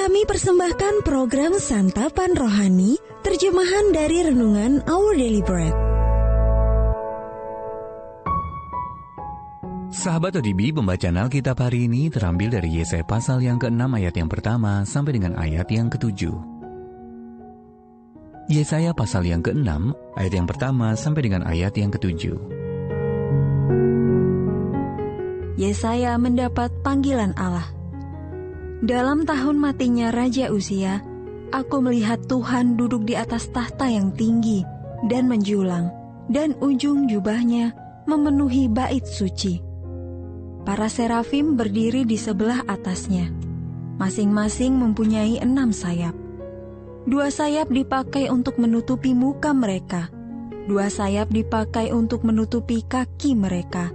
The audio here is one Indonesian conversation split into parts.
Kami persembahkan program Santapan Rohani, terjemahan dari Renungan Our Daily Bread. Sahabat ODB, pembacaan Alkitab hari ini terambil dari Yesaya pasal yang ke-6 ayat yang pertama sampai dengan ayat yang ke-7. Yesaya pasal yang ke-6 ayat yang pertama sampai dengan ayat yang ke-7. Yesaya mendapat panggilan Allah. Dalam tahun matinya Raja Uzia, aku melihat Tuhan duduk di atas tahta yang tinggi dan menjulang, dan ujung jubahnya memenuhi bait suci. Para serafim berdiri di sebelah atasnya, masing-masing mempunyai 6 sayap. 2 sayap dipakai untuk menutupi muka mereka, 2 sayap dipakai untuk menutupi kaki mereka,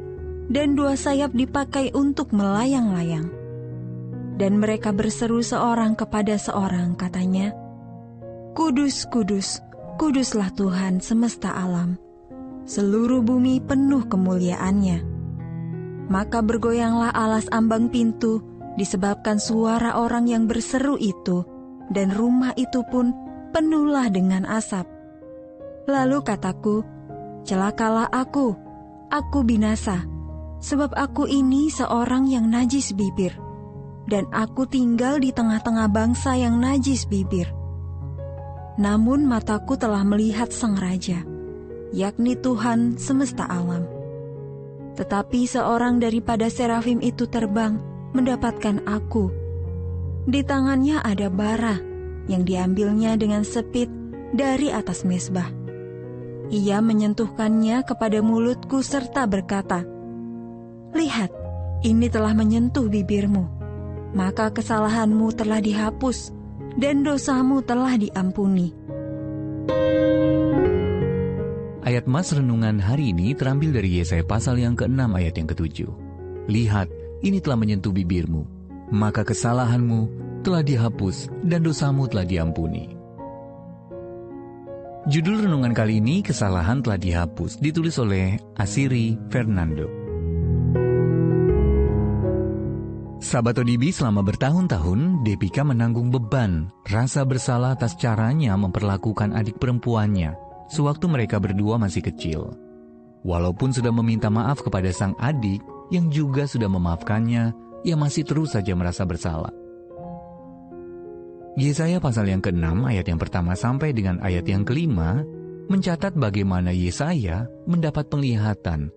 dan 2 sayap dipakai untuk melayang-layang. Dan mereka berseru seorang kepada seorang, katanya, "Kudus, kudus, kuduslah Tuhan semesta alam. Seluruh bumi penuh kemuliaan-Nya." Maka bergoyanglah alas ambang pintu disebabkan suara orang yang berseru itu, dan rumah itu pun penuhlah dengan asap. Lalu kataku, "Celakalah aku binasa, sebab aku ini seorang yang najis bibir, dan aku tinggal di tengah-tengah bangsa yang najis bibir. Namun mataku telah melihat Sang Raja, yakni Tuhan semesta alam." Tetapi seorang daripada serafim itu terbang mendapatkan aku. Di tangannya ada bara yang diambilnya dengan sepit dari atas mezbah. Ia menyentuhkannya kepada mulutku serta berkata, "Lihat, ini telah menyentuh bibirmu. Maka kesalahanmu telah dihapus, dan dosamu telah diampuni." Ayat Mas renungan hari ini terambil dari Yesaya pasal yang ke-6 ayat yang ke-7. Lihat, ini telah menyentuh bibirmu, maka kesalahanmu telah dihapus dan dosamu telah diampuni. Judul renungan kali ini, Kesalahan Telah Dihapus, ditulis oleh Asiri Fernando. Sahabat ODB, selama bertahun-tahun, Depika menanggung beban rasa bersalah atas caranya memperlakukan adik perempuannya sewaktu mereka berdua masih kecil. Walaupun sudah meminta maaf kepada sang adik yang juga sudah memaafkannya, ia masih terus saja merasa bersalah. Yesaya pasal yang ke-6 ayat yang pertama sampai dengan ayat yang ke-5 mencatat bagaimana Yesaya mendapat penglihatan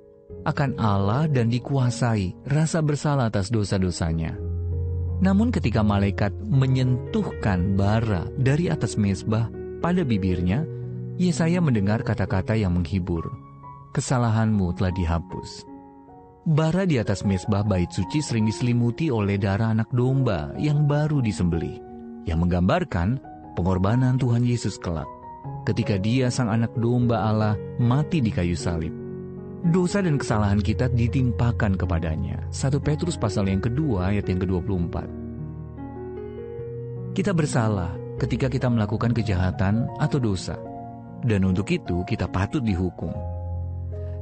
akan Allah dan dikuasai rasa bersalah atas dosa-dosanya. Namun ketika malaikat menyentuhkan bara dari atas mezbah pada bibirnya, Yesaya mendengar kata-kata yang menghibur, "Kesalahanmu telah dihapus." Bara di atas mezbah bait suci sering diselimuti oleh darah anak domba yang baru disembelih, yang menggambarkan pengorbanan Tuhan Yesus kelak, ketika Dia sang anak domba Allah mati di kayu salib. Dosa dan kesalahan kita ditimpakan kepadanya. 1 Petrus pasal yang kedua ayat yang ke-24. Kita bersalah ketika kita melakukan kejahatan atau dosa, dan untuk itu kita patut dihukum.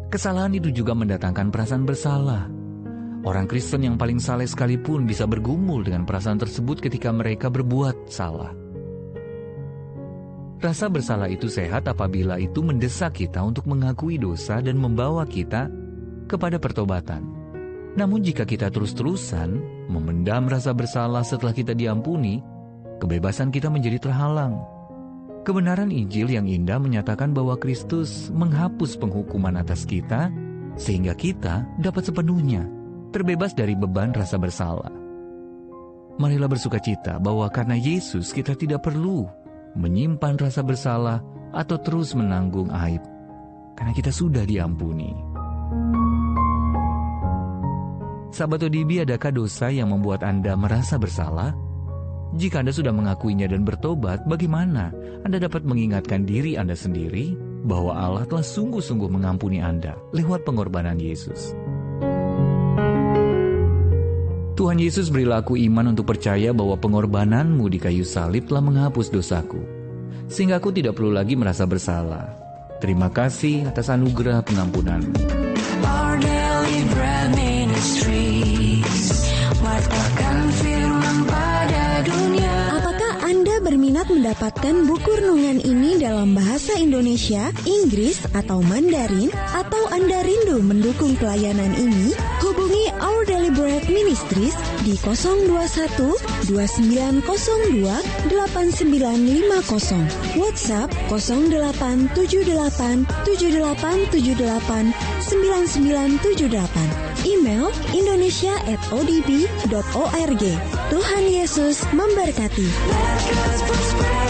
Kesalahan itu juga mendatangkan perasaan bersalah. Orang Kristen yang paling saleh sekalipun bisa bergumul dengan perasaan tersebut ketika mereka berbuat salah. Rasa bersalah itu sehat apabila itu mendesak kita untuk mengakui dosa dan membawa kita kepada pertobatan. Namun jika kita terus-terusan memendam rasa bersalah setelah kita diampuni, kebebasan kita menjadi terhalang. Kebenaran Injil yang indah menyatakan bahwa Kristus menghapus penghukuman atas kita, sehingga kita dapat sepenuhnya terbebas dari beban rasa bersalah. Marilah bersukacita bahwa karena Yesus kita tidak perlu menyimpan rasa bersalah atau terus menanggung aib, karena kita sudah diampuni. Sahabat ODB, adakah dosa yang membuat Anda merasa bersalah? Jika Anda sudah mengakuinya dan bertobat, bagaimana Anda dapat mengingatkan diri Anda sendiri bahwa Allah telah sungguh-sungguh mengampuni Anda lewat pengorbanan Yesus? Tuhan Yesus berilah aku iman untuk percaya bahwa pengorbananmu di kayu salib telah menghapus dosaku, sehingga aku tidak perlu lagi merasa bersalah. Terima kasih atas anugerah pengampunan-Mu. Our Daily Bread Ministries, wartakan firman pada dunia. mendapatkan buku renungan ini dalam bahasa Indonesia, Inggris, atau Mandarin, atau Anda rindu mendukung pelayanan ini, hubungi Our Daily Bread Ministries di 021 2902 8950, WhatsApp 0878 7878 9978, email indonesia@odb.org. Tuhan Yesus memberkati. Let God's prosperity